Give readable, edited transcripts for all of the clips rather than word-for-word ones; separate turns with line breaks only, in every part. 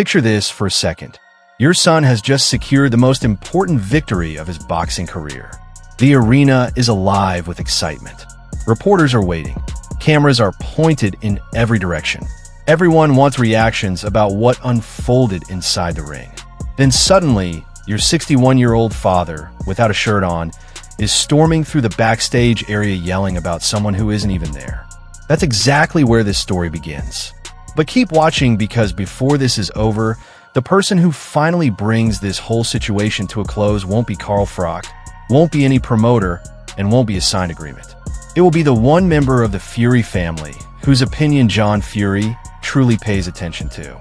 Picture this for a second. Your son has just secured the most important victory of his boxing career. The arena is alive with excitement. Reporters are waiting. Cameras are pointed in every direction. Everyone wants reactions about what unfolded inside the ring. Then suddenly, your 61-year-old father, without a shirt on, is storming through the backstage area yelling about someone who isn't even there. That's exactly where this story begins. But keep watching, because before this is over, the person who finally brings this whole situation to a close won't be Carl Froch, won't be any promoter, and won't be a signed agreement. It will be the one member of the Fury family whose opinion John Fury truly pays attention to.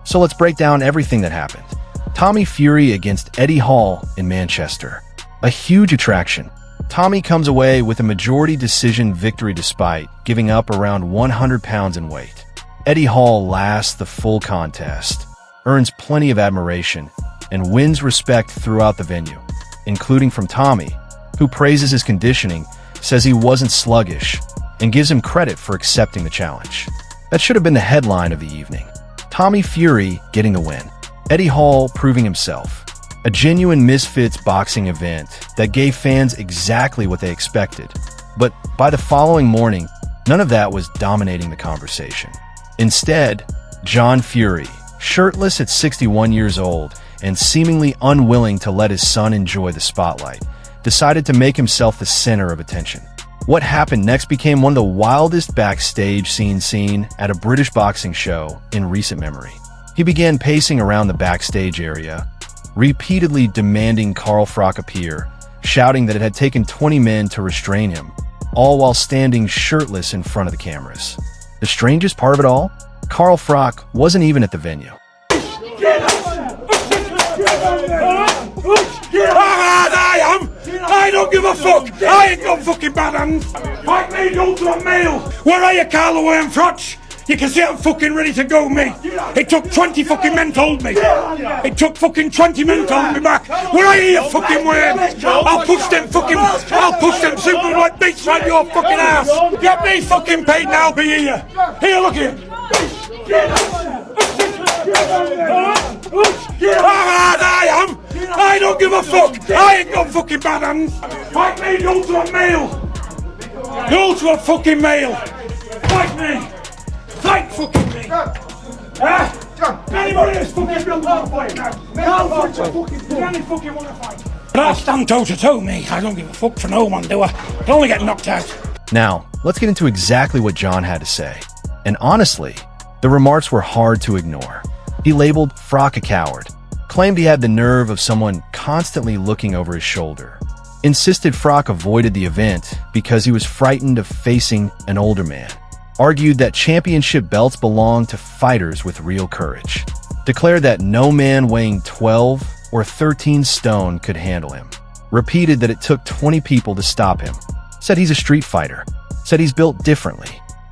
So let's break down everything that happened. Tommy Fury against Eddie Hall in Manchester. A huge attraction. Tommy comes away with a majority decision victory despite giving up around 100 pounds in weight. Eddie Hall lasts the full contest, earns plenty of admiration, and wins respect throughout the venue, including from Tommy, who praises his conditioning, says he wasn't sluggish, and gives him credit for accepting the challenge. That should have been the headline of the evening. Tommy Fury getting the win. Eddie Hall proving himself. A genuine misfits boxing event that gave fans exactly what they expected. But by the following morning, none of that was dominating the conversation. Instead, John Fury, shirtless at 61 years old and seemingly unwilling to let his son enjoy the spotlight, decided to make himself the center of attention. What happened next became one of the wildest backstage scenes seen at a British boxing show in recent memory. He began pacing around the backstage area, repeatedly demanding Carl Froch appear, shouting that it had taken 20 men to restrain him, all while standing shirtless in front of the cameras. The strangest part of it all? Carl Froch wasn't even at the venue.
I am! I don't give a fuck! I ain't got fucking bad hands! Fight me, you ultimate male! Where are you, Carl Froch? You can see I'm fucking ready to go, mate. It took 20 fucking men to hold me. It took fucking 20 men to hold me back. Where are you, you fucking worm? I'll push them super like beats right your fucking ass. Get me fucking paid and I'll be here. Here, look here. I am. I don't give a fuck. I ain't got fucking bad hands. Fight me, the ultimate male. The ultimate fucking male. Fight me. Fight fucking me! Anybody that's fucking built on fight now! Any fucking wanna fight? But I'll stand toe to toe, mate. I don't give a fuck for no one, do I? I'll only get knocked out.
Now, let's get into exactly what John had to say. And honestly, the remarks were hard to ignore. He labeled Froch a coward, claimed he had the nerve of someone constantly looking over his shoulder, insisted Froch avoided the event because he was frightened of facing an older man, argued that championship belts belong to fighters with real courage, declared that no man weighing 12 or 13 stone could handle him, repeated that it took 20 people to stop him, said he's a street fighter, said he's built differently.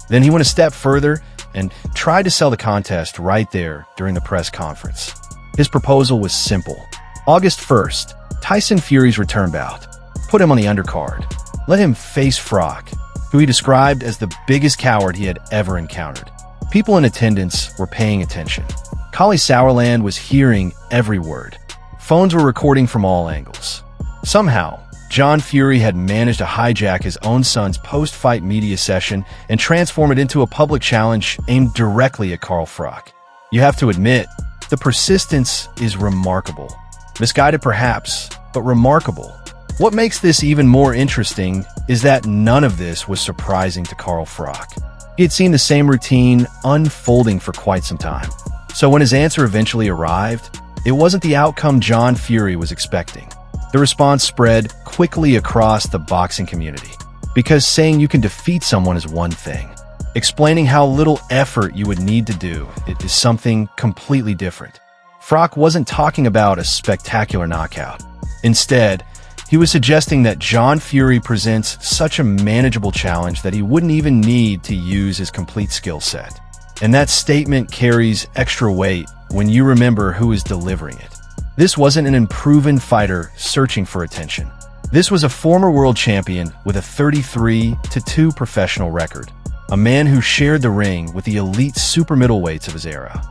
Then he went a step further and tried to sell the contest right there during the press conference. His proposal was simple. August 1st, Tyson Fury's return bout. Put him on the undercard. Let him face Froch, who he described as the biggest coward he had ever encountered. People in attendance were paying attention. Collie Sauerland was hearing every word. Phones were recording from all angles. Somehow, John Fury had managed to hijack his own son's post-fight media session and transform it into a public challenge aimed directly at Carl Froch. You have to admit, the persistence is remarkable. Misguided perhaps, but remarkable. What makes this even more interesting is that none of this was surprising to Carl Froch. He had seen the same routine unfolding for quite some time. So when his answer eventually arrived, it wasn't the outcome John Fury was expecting. The response spread quickly across the boxing community. Because saying you can defeat someone is one thing. Explaining how little effort you would need to do it is something completely different. Froch wasn't talking about a spectacular knockout. Instead, he was suggesting that John Fury presents such a manageable challenge that he wouldn't even need to use his complete skill set. And that statement carries extra weight when you remember who is delivering it. This wasn't an unproven fighter searching for attention. This was a former world champion with a 33-2 professional record, a man who shared the ring with the elite super middleweights of his era.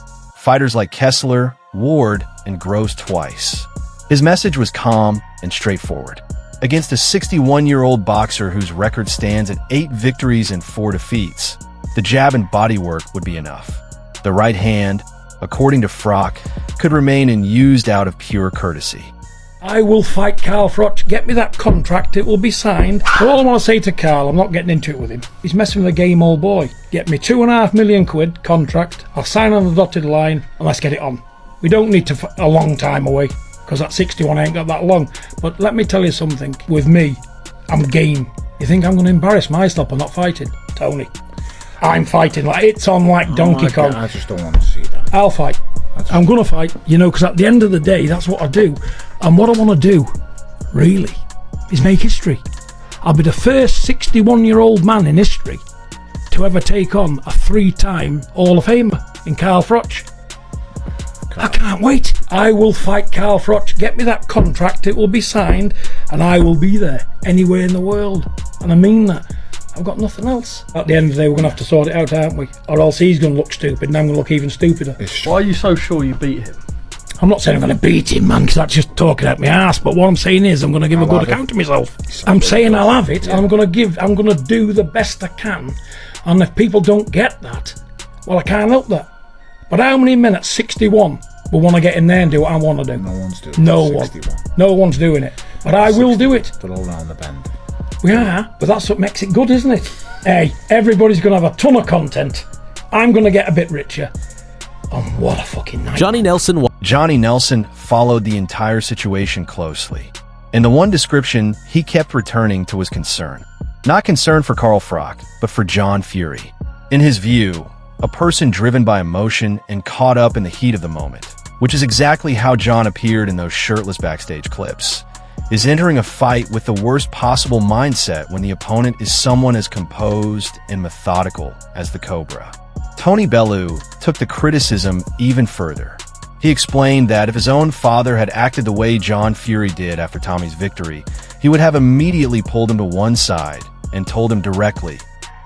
fighters like Kessler, Ward, and Gross twice. His message was calm and straightforward. Against a 61-year-old boxer whose record stands at 8 victories and 4 defeats, the jab and bodywork would be enough. The right hand, according to Froch, could remain unused out of pure courtesy.
I will fight Carl Froch. Get me that contract, it will be signed. So all I want to say to Carl, I'm not getting into it with him. He's messing with a game old boy. Get me £2.5 million contract, I'll sign on the dotted line, and let's get it on. We don't need to a long time away, because that 61 ain't got that long. But let me tell you something, with me, I'm game. You think I'm going to embarrass myself by not fighting? Tony, I'm fighting. Like it's on like Donkey Kong.
I just don't want to see that.
I'll fight. I'm going to fight, because at the end of the day, that's what I do. And what I want to do, really, is make history. I'll be the first 61-year-old man in history to ever take on a 3-time Hall of Famer in Carl Froch. I can't wait. I will fight Carl Froch. Get me that contract, it will be signed, and I will be there anywhere in the world. And I mean that. I've got nothing else. At the end of the day, we're going to have to sort it out, aren't we? Or else he's going to look stupid and I'm going to look even stupider.
Why are you so sure you beat him?
I'm not saying I'm going to beat him, man, because that's just talking out my ass. But what I'm saying is I'm going to give a good account of myself. I'm saying I'll have it, and I'm going to do the best I can. And if people don't get that, well, I can't help that. But how many men at 61 will want to get in there and do what I want to do?
No one's doing it.
No one. No one's doing it. But I will do it.
They're all down the bend.
We are, but that's what makes it good, isn't it? Hey, everybody's going to have a ton of content. I'm going to get a bit richer. Oh, what a fucking night.
Johnny Nelson followed the entire situation closely. In the one description he kept returning to was concern. Not concern for Carl Froch, but for John Fury. In his view, a person driven by emotion and caught up in the heat of the moment, which is exactly how John appeared in those shirtless backstage clips, is entering a fight with the worst possible mindset when the opponent is someone as composed and methodical as the Cobra. Tony Bellew took the criticism even further. He explained that if his own father had acted the way John Fury did after Tommy's victory, he would have immediately pulled him to one side and told him directly,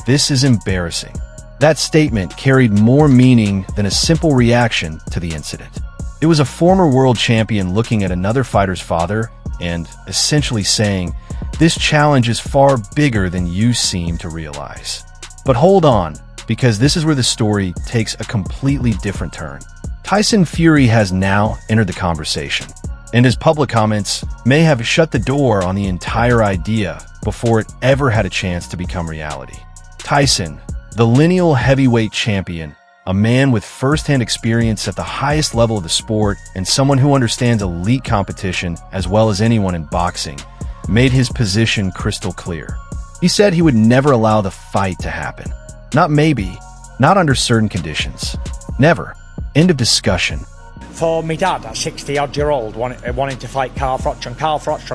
"This is embarrassing." That statement carried more meaning than a simple reaction to the incident. It was a former world champion looking at another fighter's father and essentially saying, "This challenge is far bigger than you seem to realize." But hold on, because this is where the story takes a completely different turn. Tyson Fury has now entered the conversation, and his public comments may have shut the door on the entire idea before it ever had a chance to become reality. Tyson, the lineal heavyweight champion, a man with first-hand experience at the highest level of the sport and someone who understands elite competition as well as anyone in boxing, made his position crystal clear. He said he would never allow the fight to happen. Not maybe, not under certain conditions. Never. End of discussion.
For me dad at 60-odd-year-old wanting to fight Carl Froch, and Carl Froch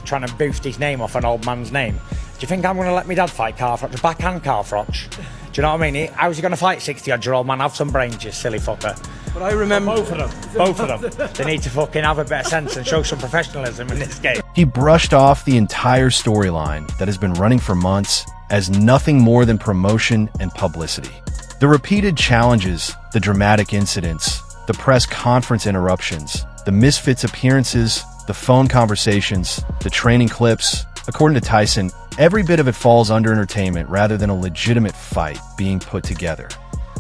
trying to boost his name off an old man's name. Do you think I'm going to let me dad fight Carl Froch, backhand Carl Froch? Do you know what I mean? How's he going to fight 60-odd-year-old man? Have some brains, you silly fucker.
But I remember
Both of them. They need to fucking have a bit of sense and show some professionalism in this game.
He brushed off the entire storyline that has been running for months as nothing more than promotion and publicity. The repeated challenges, the dramatic incidents, the press conference interruptions, the Misfits appearances, the phone conversations, the training clips. According to Tyson, every bit of it falls under entertainment rather than a legitimate fight being put together.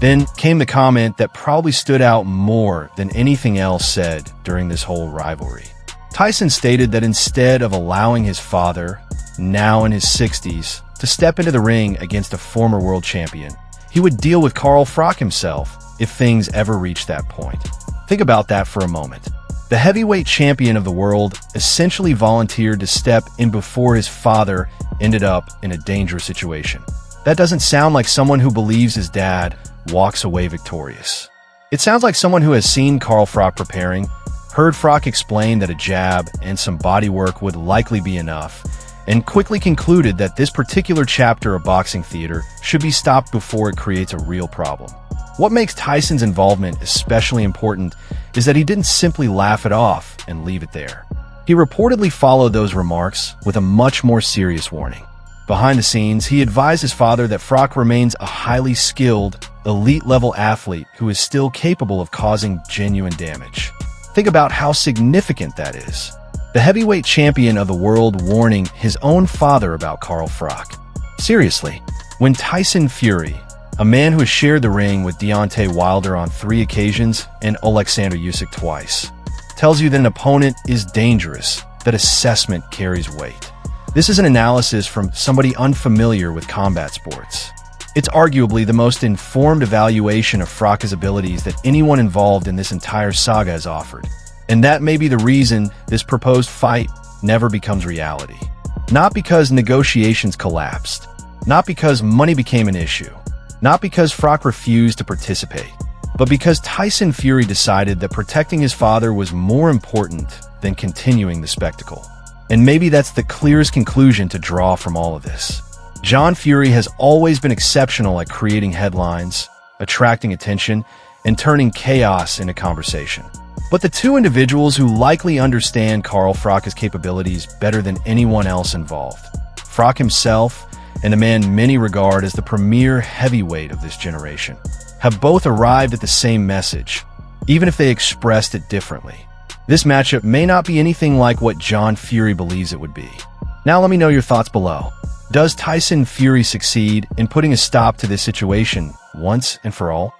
Then came the comment that probably stood out more than anything else said during this whole rivalry. Tyson stated that instead of allowing his father, now in his 60s, to step into the ring against a former world champion, he would deal with Carl Froch himself if things ever reached that point. Think about that for a moment. The heavyweight champion of the world essentially volunteered to step in before his father ended up in a dangerous situation. That doesn't sound like someone who believes his dad walks away victorious. It sounds like someone who has seen Carl Froch preparing, heard Froch explain that a jab and some body work would likely be enough, and quickly concluded that this particular chapter of boxing theater should be stopped before it creates a real problem. What makes Tyson's involvement especially important is that he didn't simply laugh it off and leave it there. He reportedly followed those remarks with a much more serious warning. Behind the scenes, he advised his father that Froch remains a highly skilled, elite-level athlete who is still capable of causing genuine damage. Think about how significant that is. The heavyweight champion of the world warning his own father about Carl Froch. Seriously, when Tyson Fury, a man who has shared the ring with Deontay Wilder on 3 occasions and Alexander Usyk twice, tells you that an opponent is dangerous, that assessment carries weight. This is an analysis from somebody unfamiliar with combat sports. It's arguably the most informed evaluation of Froch's abilities that anyone involved in this entire saga has offered. And that may be the reason this proposed fight never becomes reality. Not because negotiations collapsed, not because money became an issue, not because Froch refused to participate, but because Tyson Fury decided that protecting his father was more important than continuing the spectacle. And maybe that's the clearest conclusion to draw from all of this. John Fury has always been exceptional at creating headlines, attracting attention, and turning chaos into conversation. But the two individuals who likely understand Carl Froch's capabilities better than anyone else involved, Froch himself and a man many regard as the premier heavyweight of this generation, have both arrived at the same message, even if they expressed it differently. This matchup may not be anything like what John Fury believes it would be. Now let me know your thoughts below. Does Tyson Fury succeed in putting a stop to this situation once and for all?